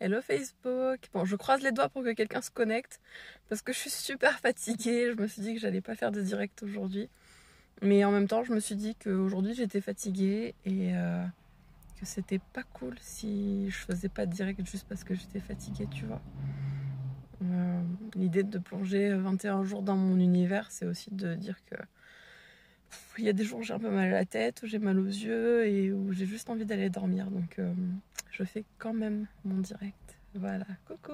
Hello Facebook. Bon, je croise les doigts pour que quelqu'un se connecte parce que je suis super fatiguée. Je me suis dit que j'allais pas faire de direct aujourd'hui. Mais en même temps, je me suis dit qu'aujourd'hui j'étais fatiguée et que c'était pas cool si je faisais pas de direct juste parce que j'étais fatiguée, tu vois. L'idée de plonger 21 jours dans mon univers, c'est aussi de dire que il y a des jours où j'ai un peu mal à la tête, où j'ai mal aux yeux et où j'ai juste envie d'aller dormir. Donc je fais quand même mon direct. Voilà, coucou.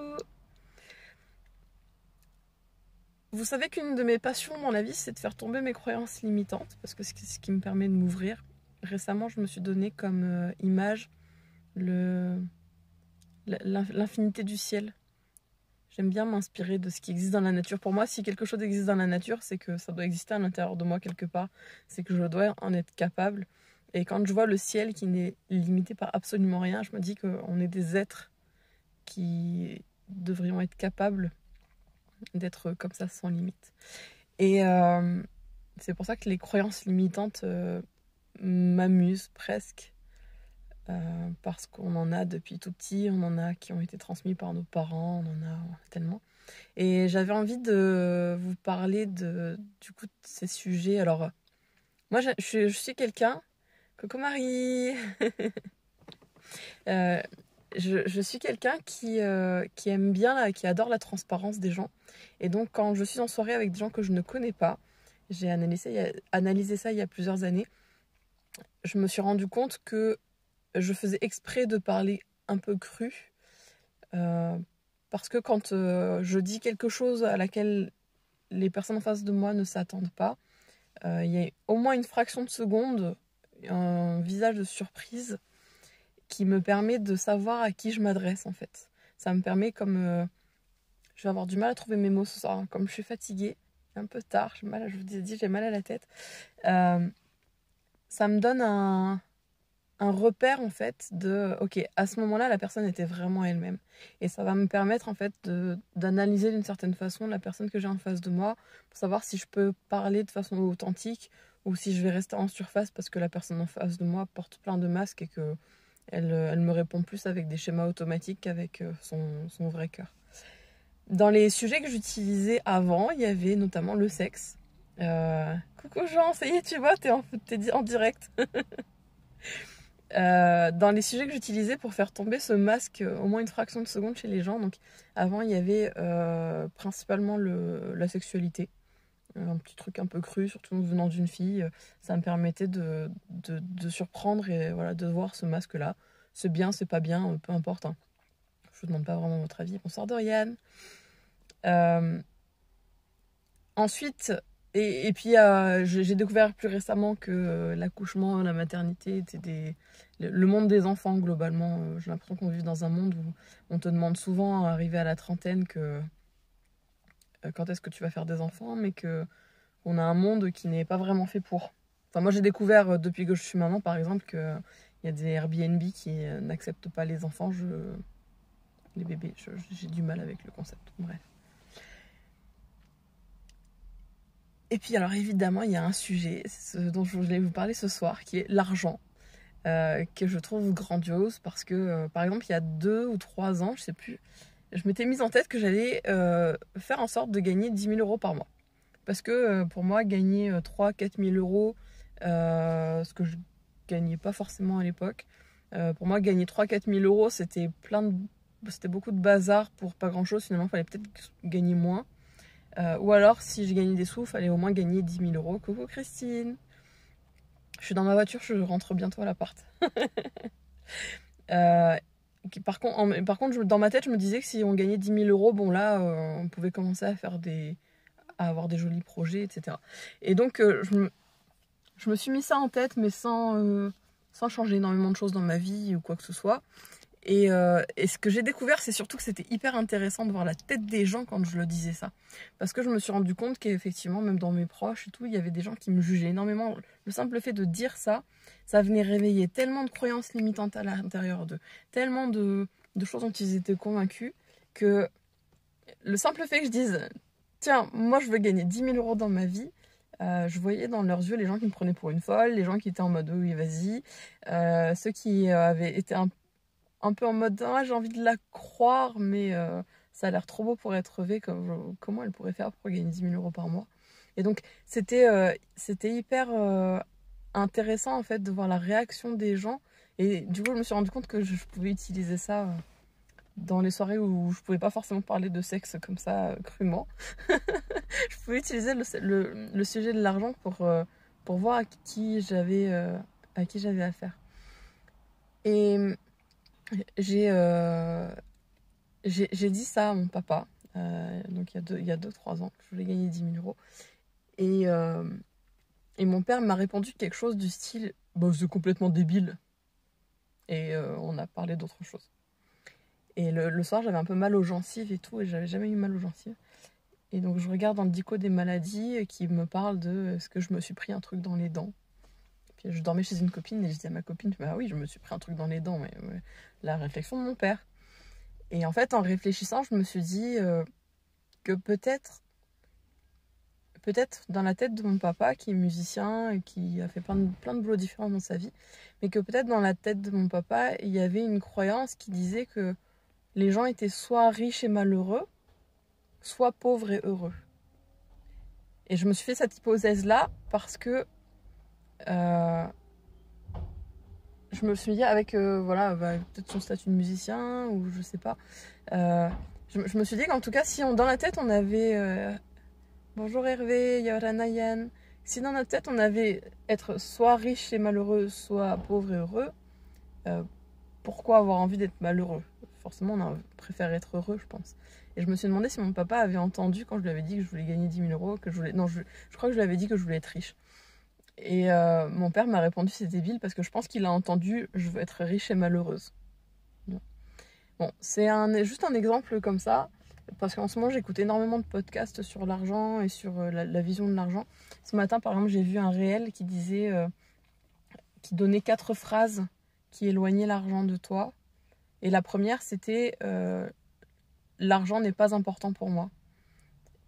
Vous savez qu'une de mes passions dans la vie, c'est de faire tomber mes croyances limitantes, parce que c'est ce qui me permet de m'ouvrir. Récemment, je me suis donné comme image l'infinité du ciel. J'aime bien m'inspirer de ce qui existe dans la nature. Pour moi, si quelque chose existe dans la nature, c'est que ça doit exister à l'intérieur de moi quelque part. C'est que je dois en être capable. Et quand je vois le ciel qui n'est limité par absolument rien, je me dis qu'on est des êtres qui devrions être capables d'être comme ça sans limite. Et c'est pour ça que les croyances limitantes m'amusent presque. Parce qu'on en a depuis tout petit, on en a qui ont été transmis par nos parents, on en a tellement. Et j'avais envie de vous parler du coup de ces sujets. Alors, moi je suis quelqu'un, coucou Marie, je suis quelqu'un qui aime bien, qui adore la transparence des gens. Et donc quand je suis en soirée avec des gens que je ne connais pas, j'ai analysé ça il y a plusieurs années, je me suis rendu compte que je faisais exprès de parler un peu cru, parce que quand je dis quelque chose à laquelle les personnes en face de moi ne s'attendent pas, il y a au moins une fraction de seconde, un visage de surprise qui me permet de savoir à qui je m'adresse en fait. Ça me permet, comme je vais avoir du mal à trouver mes mots ce soir, hein, comme je suis fatiguée, un peu tard, je vous ai dit j'ai mal à la tête, ça me donne un repère en fait de ok, à ce moment-là la personne était vraiment elle-même, et ça va me permettre en fait d'analyser d'une certaine façon la personne que j'ai en face de moi pour savoir si je peux parler de façon authentique ou si je vais rester en surface parce que la personne en face de moi porte plein de masques et que elle me répond plus avec des schémas automatiques qu'avec son vrai cœur. Dans les sujets que j'utilisais avant, il y avait notamment le sexe. Coucou Jean, ça y est, tu vois, t'es en direct. Dans les sujets que j'utilisais pour faire tomber ce masque au moins une fraction de seconde chez les gens. Donc avant il y avait principalement la sexualité, un petit truc un peu cru, surtout venant d'une fille. Ça me permettait de surprendre et voilà, de voir ce masque là. C'est bien, c'est pas bien, peu importe, hein. Je vous demande pas vraiment votre avis. Bonsoir Dorian. Ensuite, et puis j'ai découvert plus récemment que l'accouchement, la maternité était le monde des enfants globalement. J'ai l'impression qu'on vit dans un monde où on te demande souvent, arrivé à la trentaine, que quand est-ce que tu vas faire des enfants, mais qu'on a un monde qui n'est pas vraiment fait pour. Enfin, moi j'ai découvert depuis que je suis maman par exemple qu'il y a des Airbnb qui n'acceptent pas les enfants, les bébés. J'ai du mal avec le concept. Bref. Et puis alors évidemment il y a un sujet dont je voulais vous parler ce soir qui est l'argent, que je trouve grandiose parce que par exemple il y a 2 ou 3 ans, je sais plus, je m'étais mise en tête que j'allais faire en sorte de gagner 10 000 euros par mois. Parce que pour moi gagner 3-4 000 euros, ce que je gagnais pas forcément à l'époque, pour moi gagner 3-4 000 euros c'était beaucoup de bazar pour pas grand chose. Finalement il fallait peut-être gagner moins. Ou alors, si je gagnais des sous, il fallait au moins gagner 10 000 euros. Coucou Christine. Je suis dans ma voiture, je rentre bientôt à l'appart. Par contre, dans ma tête, je me disais que si on gagnait 10 000 euros, bon là, on pouvait commencer à avoir des jolis projets, etc. Et donc, je me suis mis ça en tête, mais sans changer énormément de choses dans ma vie ou quoi que ce soit. Et ce que j'ai découvert, c'est surtout que c'était hyper intéressant de voir la tête des gens quand je le disais ça. Parce que je me suis rendu compte qu'effectivement, même dans mes proches et tout, il y avait des gens qui me jugeaient énormément. Le simple fait de dire ça, ça venait réveiller tellement de croyances limitantes à l'intérieur d'eux, tellement de choses dont ils étaient convaincus, que le simple fait que je dise « Tiens, moi je veux gagner 10 000 euros dans ma vie », je voyais dans leurs yeux les gens qui me prenaient pour une folle, les gens qui étaient en mode « Oui, vas-y », ceux qui avaient été un un peu en mode ah, j'ai envie de la croire, mais ça a l'air trop beau pour être vrai. Comment elle pourrait faire pour gagner 10 000 euros par mois? Et donc, c'était hyper intéressant en fait de voir la réaction des gens. Et du coup, je me suis rendu compte que je pouvais utiliser ça dans les soirées où je pouvais pas forcément parler de sexe comme ça crûment. Je pouvais utiliser le sujet de l'argent pour voir à qui j'avais affaire. Et j'ai dit ça à mon papa, donc il y a 2-3 ans, que je voulais gagner 10 000 euros. Et mon père m'a répondu quelque chose du style bah, c'est complètement débile. Et on a parlé d'autre chose. Et le soir, j'avais un peu mal aux gencives et tout, et j'avais jamais eu mal aux gencives. Et donc, je regarde dans le dico des maladies qui me parle de est-ce que je me suis pris un truc dans les dents. Puis je dormais chez une copine et je dis à ma copine bah oui, je me suis pris un truc dans les dents. Mais la réflexion de mon père. Et en fait, en réfléchissant, je me suis dit que peut-être dans la tête de mon papa, qui est musicien et qui a fait plein de boulots différents dans sa vie, mais que peut-être dans la tête de mon papa, il y avait une croyance qui disait que les gens étaient soit riches et malheureux, soit pauvres et heureux. Et je me suis fait cette hypothèse-là parce que je me suis dit avec peut-être son statut de musicien ou je sais pas. Je me suis dit qu'en tout cas, si dans la tête on avait bonjour Hervé, Yorana Yann. Si dans notre tête on avait être soit riche et malheureux, soit pauvre et heureux, pourquoi avoir envie d'être malheureux? Forcément, on préfère être heureux, je pense. Et je me suis demandé si mon papa avait entendu quand je lui avais dit que je voulais gagner 10 000 euros, je crois que je lui avais dit que je voulais être riche. Et mon père m'a répondu c'est débile parce que je pense qu'il a entendu je veux être riche et malheureuse. Bon, c'est juste un exemple comme ça, parce qu'en ce moment j'écoute énormément de podcasts sur l'argent et sur la vision de l'argent. Ce matin par exemple j'ai vu un réel qui disait, qui donnait 4 phrases qui éloignaient l'argent de toi. Et la première c'était l'argent n'est pas important pour moi.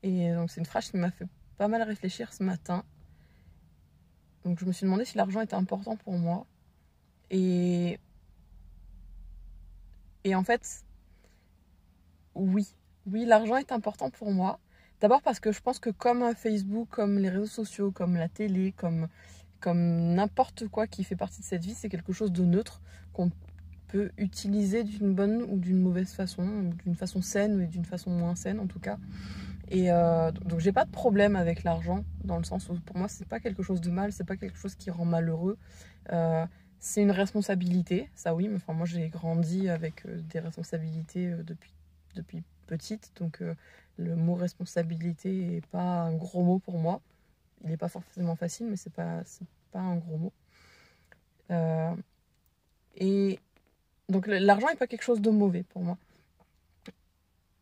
Et donc c'est une phrase qui m'a fait pas mal réfléchir ce matin. Donc je me suis demandé si l'argent était important pour moi. Et en fait, oui, l'argent est important pour moi. D'abord parce que je pense que comme Facebook, comme les réseaux sociaux, comme la télé, comme n'importe quoi qui fait partie de cette vie, c'est quelque chose de neutre qu'on peut utiliser d'une bonne ou d'une mauvaise façon, ou d'une façon saine ou d'une façon moins saine en tout cas. Et donc j'ai pas de problème avec l'argent, dans le sens où pour moi c'est pas quelque chose de mal, c'est pas quelque chose qui rend malheureux. C'est une responsabilité, ça oui, mais enfin moi j'ai grandi avec des responsabilités depuis petite, donc le mot responsabilité est pas un gros mot pour moi. Il est pas forcément facile, mais c'est pas un gros mot. Et donc l'argent est pas quelque chose de mauvais pour moi.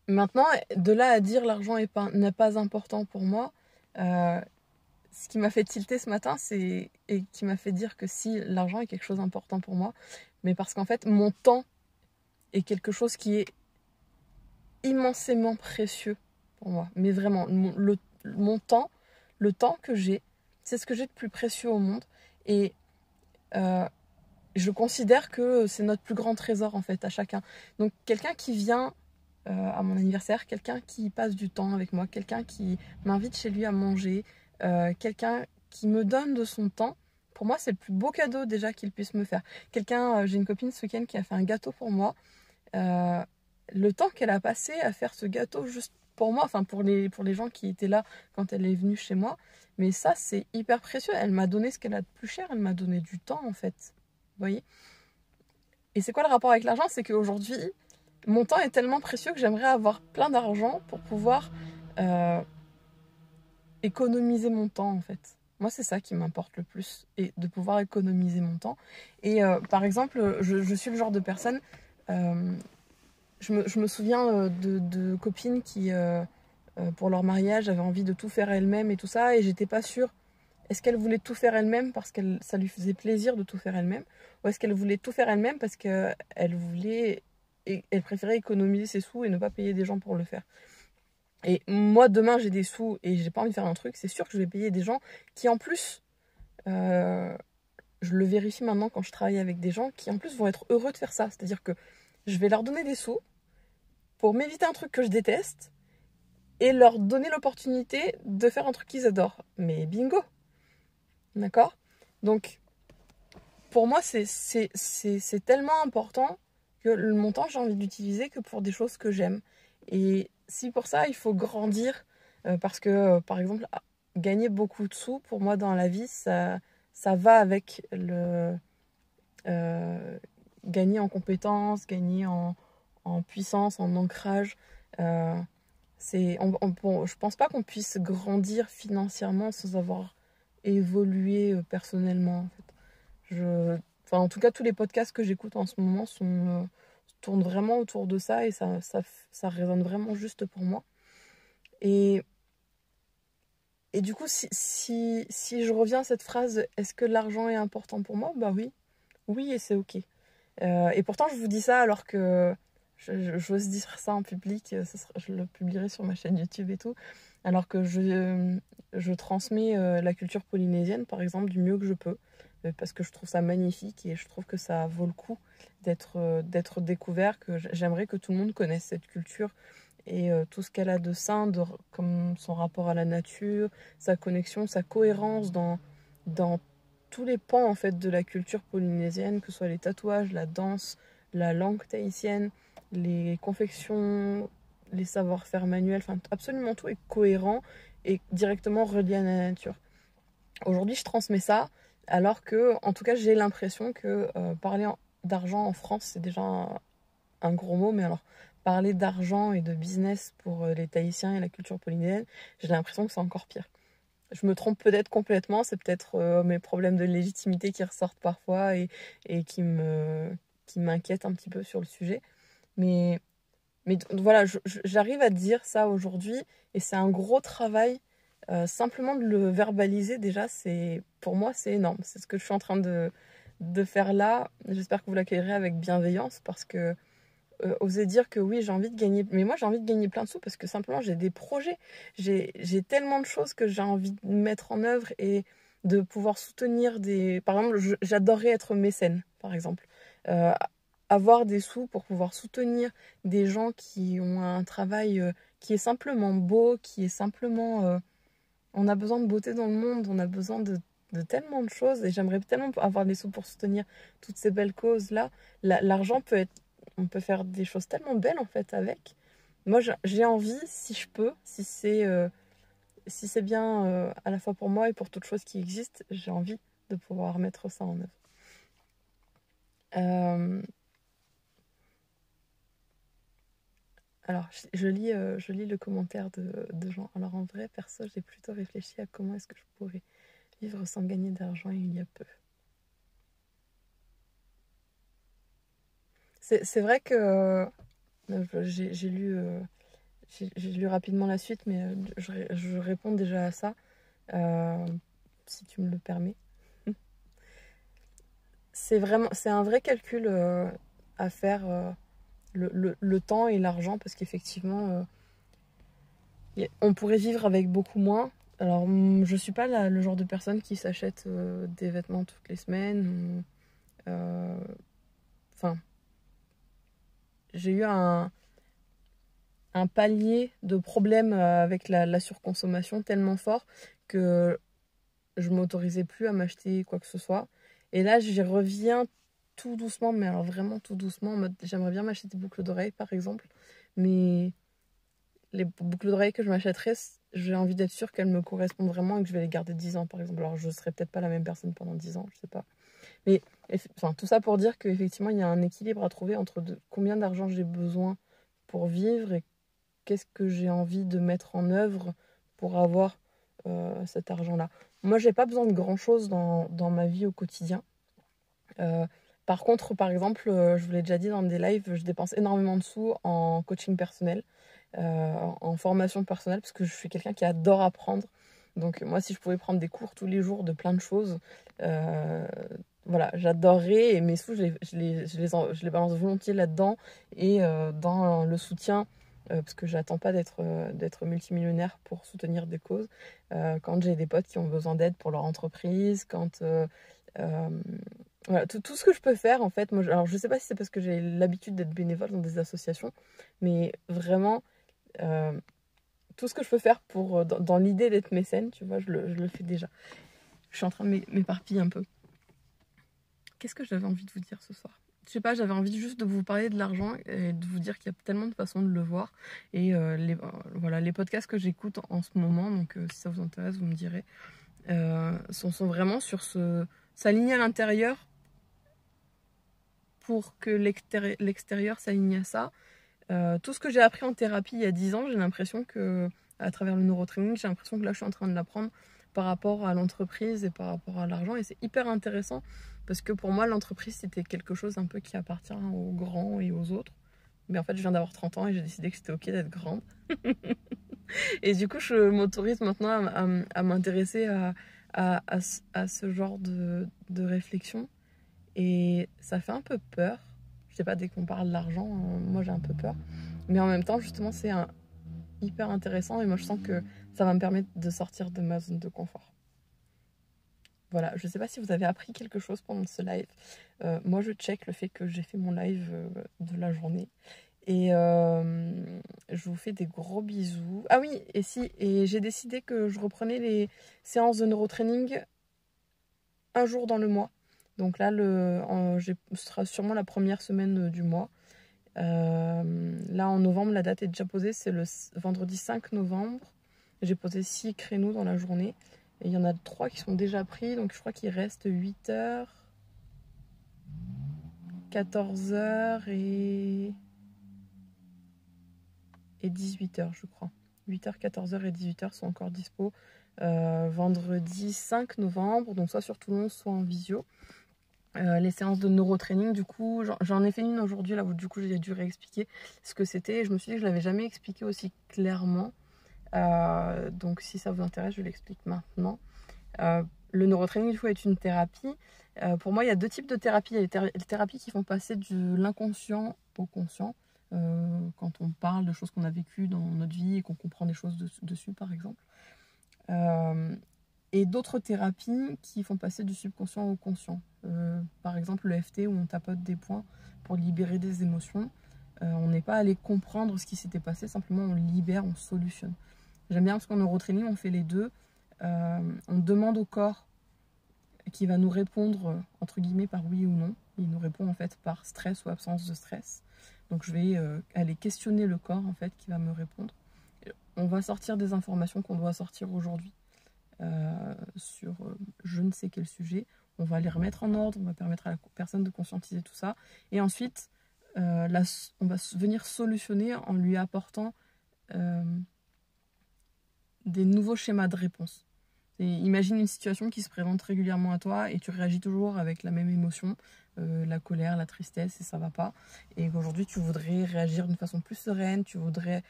Maintenant, de là à dire l'argent n'est pas important pour moi, ce qui m'a fait tilter ce matin, et qui m'a fait dire que si l'argent est quelque chose d'important pour moi, mais parce qu'en fait, mon temps est quelque chose qui est immensément précieux pour moi. Mais vraiment, mon temps, le temps que j'ai, c'est ce que j'ai de plus précieux au monde. Et je considère que c'est notre plus grand trésor, en fait, à chacun. Donc, quelqu'un qui vient à mon anniversaire, quelqu'un qui passe du temps avec moi, quelqu'un qui m'invite chez lui à manger, quelqu'un qui me donne de son temps, pour moi c'est le plus beau cadeau déjà qu'il puisse me faire. J'ai une copine ce week-end qui a fait un gâteau pour moi, le temps qu'elle a passé à faire ce gâteau juste pour moi, enfin pour les gens qui étaient là quand elle est venue chez moi, mais ça c'est hyper précieux. Elle m'a donné ce qu'elle a de plus cher, elle m'a donné du temps en fait, vous voyez. Et c'est quoi le rapport avec l'argent? C'est qu'aujourd'hui mon temps est tellement précieux que j'aimerais avoir plein d'argent pour pouvoir économiser mon temps en fait. Moi c'est ça qui m'importe le plus, et de pouvoir économiser mon temps. Et par exemple, je suis le genre de personne, je me souviens de copines qui pour leur mariage avaient envie de tout faire elles-mêmes et tout ça, et j'étais pas sûre. Est-ce qu'elle voulait tout faire elle-même parce que ça lui faisait plaisir de tout faire elle-même, ou est-ce qu'elle voulait tout faire elle-même parce qu'elle elle préférait économiser ses sous et ne pas payer des gens pour le faire? Et moi, demain, j'ai des sous et j'ai pas envie de faire un truc, c'est sûr que je vais payer des gens qui, en plus, je le vérifie maintenant quand je travaille avec des gens, qui, en plus, vont être heureux de faire ça. C'est-à-dire que je vais leur donner des sous pour m'éviter un truc que je déteste et leur donner l'opportunité de faire un truc qu'ils adorent. Mais bingo! D'accord? Donc, pour moi, c'est tellement important que le montant, j'ai envie d'utiliser que pour des choses que j'aime. Et si pour ça, il faut grandir, parce que, par exemple, gagner beaucoup de sous, pour moi, dans la vie, ça va avec le gagner en compétences, gagner en puissance, en ancrage. Je pense pas qu'on puisse grandir financièrement sans avoir évolué personnellement. En fait. Enfin, en tout cas, tous les podcasts que j'écoute en ce moment tournent vraiment autour de ça et ça résonne vraiment juste pour moi. Et du coup, si je reviens à cette phrase, est-ce que l'argent est important pour moi? Bah oui. Oui, et c'est ok. Et pourtant, je vous dis ça alors que j'ose dire ça en public. Je le publierai sur ma chaîne YouTube et tout. Alors que je transmets la culture polynésienne, par exemple, du mieux que je peux. Parce que je trouve ça magnifique et je trouve que ça vaut le coup d'être découvert. Que j'aimerais que tout le monde connaisse cette culture et tout ce qu'elle a de sain, comme son rapport à la nature, sa connexion, sa cohérence dans tous les pans en fait de la culture polynésienne, que ce soit les tatouages, la danse, la langue tahitienne, les confections, les savoir-faire manuels, enfin absolument tout est cohérent et directement relié à la nature. Aujourd'hui, je transmets ça, alors que, en tout cas, j'ai l'impression que parler d'argent en France, c'est déjà un gros mot, mais alors parler d'argent et de business pour les Tahitiens et la culture polynésienne, j'ai l'impression que c'est encore pire. Je me trompe peut-être complètement, c'est peut-être mes problèmes de légitimité qui ressortent parfois et qui m'inquiètent un petit peu sur le sujet. Mais voilà, j'arrive à dire ça aujourd'hui et c'est un gros travail. Simplement de le verbaliser déjà, pour moi c'est énorme. C'est ce que je suis en train de faire là. J'espère que vous l'accueillerez avec bienveillance parce que oser dire que oui, j'ai envie de gagner, mais moi j'ai envie de gagner plein de sous parce que simplement j'ai des projets, j'ai tellement de choses que j'ai envie de mettre en œuvre et de pouvoir soutenir par exemple, j'adorerais être mécène, par exemple. Euh, Avoir des sous pour pouvoir soutenir des gens qui ont un travail qui est simplement beau, qui est simplement... on a besoin de beauté dans le monde, on a besoin de tellement de choses et j'aimerais tellement avoir des sous pour soutenir toutes ces belles causes-là. L'argent on peut faire des choses tellement belles en fait avec. Moi j'ai envie, si je peux, si c'est bien à la fois pour moi et pour toute chose qui existe, j'ai envie de pouvoir mettre ça en œuvre. Alors, je lis le commentaire de Jean. Alors, en vrai, perso, j'ai plutôt réfléchi à comment est-ce que je pourrais vivre sans gagner d'argent il y a peu. C'est vrai que j'ai lu rapidement la suite, mais je réponds déjà à ça, si tu me le permets. C'est un vrai calcul à faire, le temps et l'argent, parce qu'effectivement, on pourrait vivre avec beaucoup moins. Alors, je suis pas le genre de personne qui s'achète des vêtements toutes les semaines. Enfin, j'ai eu un palier de problèmes avec la surconsommation tellement fort que je m'autorisais plus à m'acheter quoi que ce soit. Et là, j'y reviens tout doucement, mais alors vraiment tout doucement. En mode, j'aimerais bien m'acheter des boucles d'oreilles, par exemple. Mais les boucles d'oreilles que je m'achèterais, j'ai envie d'être sûre qu'elles me correspondent vraiment et que je vais les garder 10 ans, par exemple. Alors, je serai peut-être pas la même personne pendant 10 ans, je sais pas. Mais enfin, tout ça pour dire qu'effectivement, il y a un équilibre à trouver entre combien d'argent j'ai besoin pour vivre et qu'est-ce que j'ai envie de mettre en œuvre pour avoir cet argent-là. Moi, j'ai pas besoin de grand-chose dans ma vie au quotidien. Par contre, par exemple, je vous l'ai déjà dit dans des lives, je dépense énormément de sous en coaching personnel, en formation personnelle, parce que je suis quelqu'un qui adore apprendre. Donc moi, si je pouvais prendre des cours tous les jours de plein de choses, voilà, j'adorerais. Et mes sous, je les balance volontiers là-dedans et dans le soutien, parce que j'attends pas d'être multimillionnaire pour soutenir des causes. Quand j'ai des potes qui ont besoin d'aide pour leur entreprise, quand Voilà, tout ce que je peux faire, en fait, moi, alors je sais pas si c'est parce que j'ai l'habitude d'être bénévole dans des associations, mais vraiment, tout ce que je peux faire pour, dans l'idée d'être mécène, tu vois, je le fais déjà. Je suis en train de m'éparpiller un peu. Qu'est-ce que j'avais envie de vous dire ce soir? Je sais pas, j'avais envie juste de vous parler de l'argent et de vous dire qu'il y a tellement de façons de le voir. Et voilà, les podcasts que j'écoute en ce moment, donc si ça vous intéresse, vous me direz, sont vraiment sur s'aligner à l'intérieur pour que l'extérieur s'aligne à ça. Tout ce que j'ai appris en thérapie il y a 10 ans, j'ai l'impression que, à travers le neurotraining, j'ai l'impression que là je suis en train de l'apprendre par rapport à l'entreprise et par rapport à l'argent. Et c'est hyper intéressant parce que pour moi, l'entreprise, c'était quelque chose un peu qui appartient aux grands et aux autres. Mais en fait, je viens d'avoir 30 ans et j'ai décidé que c'était ok d'être grande. Et du coup, je m'autorise maintenant à m'intéresser à ce genre de réflexion. Et ça fait un peu peur. Je sais pas, dès qu'on parle d'argent, moi j'ai un peu peur. Mais en même temps, justement, c'est hyper intéressant et moi je sens que ça va me permettre de sortir de ma zone de confort. Voilà, je sais pas si vous avez appris quelque chose pendant ce live. Moi je check le fait que j'ai fait mon live de la journée. Et je vous fais des gros bisous. Ah oui, et j'ai décidé que je reprenais les séances de neurotraining un jour dans le mois. Donc là, ce sera sûrement la première semaine du mois. Là, en novembre, la date est déjà posée. C'est le vendredi 5 novembre. J'ai posé 6 créneaux dans la journée. Et il y en a 3 qui sont déjà pris. Donc je crois qu'il reste 8h, 14h et 18h, je crois. 8h, 14h et 18h sont encore dispo. Vendredi 5 novembre. Donc soit sur Toulon, soit en visio. Les séances de neurotraining, du coup, j'en ai fait une aujourd'hui, là où du coup j'ai dû réexpliquer ce que c'était. Et je me suis dit que je ne l'avais jamais expliqué aussi clairement. Donc si ça vous intéresse, je l'explique maintenant. Le neurotraining, du coup, est une thérapie. Pour moi, il y a 2 types de thérapies. Il y a les thérapies qui font passer de l'inconscient au conscient. Quand on parle de choses qu'on a vécues dans notre vie et qu'on comprend des choses dessus, par exemple. Et d'autres thérapies qui font passer du subconscient au conscient. Par exemple, le FT où on tapote des points pour libérer des émotions. On n'est pas allé comprendre ce qui s'était passé, simplement on libère, on solutionne. J'aime bien parce qu'en neurotraining, on fait les deux. On demande au corps qui va nous répondre, entre guillemets, par oui ou non. Il nous répond en fait par stress ou absence de stress. Donc je vais aller questionner le corps en fait qui va me répondre. On va sortir des informations qu'on doit sortir aujourd'hui. Sur je ne sais quel sujet. On va les remettre en ordre, on va permettre à la personne de conscientiser tout ça. Et ensuite, on va venir solutionner en lui apportant des nouveaux schémas de réponse. Imagine une situation qui se présente régulièrement à toi et tu réagis toujours avec la même émotion, la colère, la tristesse, et ça va pas. Et qu'aujourd'hui, tu voudrais réagir d'une façon plus sereine, tu voudrais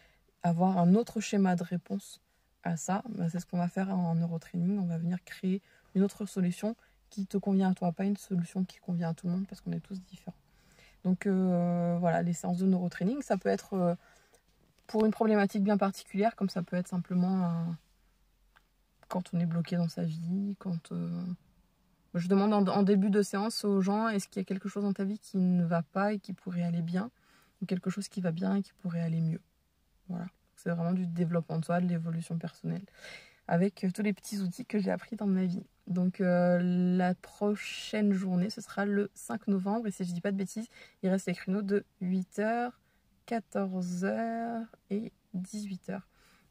avoir un autre schéma de réponse à ça. Ben, c'est ce qu'on va faire en neurotraining. On va venir créer une autre solution qui te convient à toi, pas une solution qui convient à tout le monde parce qu'on est tous différents. Donc voilà, les séances de neurotraining, ça peut être pour une problématique bien particulière, comme ça peut être simplement quand on est bloqué dans sa vie, quand je demande en début de séance aux gens, est-ce qu'il y a quelque chose dans ta vie qui ne va pas et qui pourrait aller bien, ou quelque chose qui va bien et qui pourrait aller mieux. Voilà, c'est vraiment du développement de soi, de l'évolution personnelle, avec tous les petits outils que j'ai appris dans ma vie. Donc la prochaine journée, ce sera le 5 novembre, et si je dis pas de bêtises, il reste les créneaux de 8h, 14h et 18h.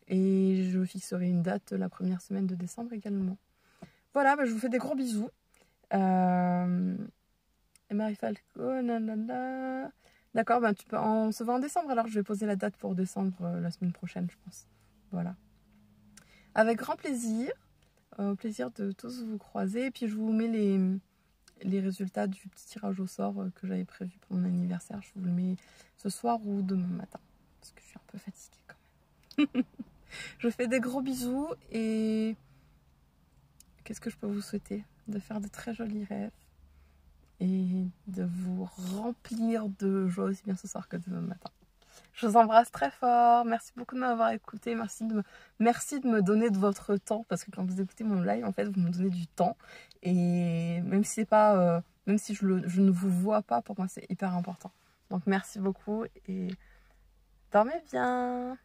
Et je fixerai une date la première semaine de décembre également. Voilà, je vous fais des gros bisous. Marie Falco, nanana. D'accord, on se voit en décembre, alors je vais poser la date pour décembre la semaine prochaine, je pense. Voilà. Avec grand plaisir. Au plaisir de tous vous croiser. Et puis je vous mets les résultats du petit tirage au sort que j'avais prévu pour mon anniversaire. Je vous le mets ce soir ou demain matin. Parce que je suis un peu fatiguée quand même. Je vous fais des gros bisous et qu'est-ce que je peux vous souhaiter? De faire de très jolis rêves et de vous remplir de joie aussi bien ce soir que demain matin. Je vous embrasse très fort. Merci beaucoup de m'avoir écouté. Merci de me donner de votre temps. Parce que quand vous écoutez mon live, en fait, vous me donnez du temps. Et même si c'est pas Même si je ne vous vois pas, pour moi c'est hyper important. Donc merci beaucoup et dormez bien.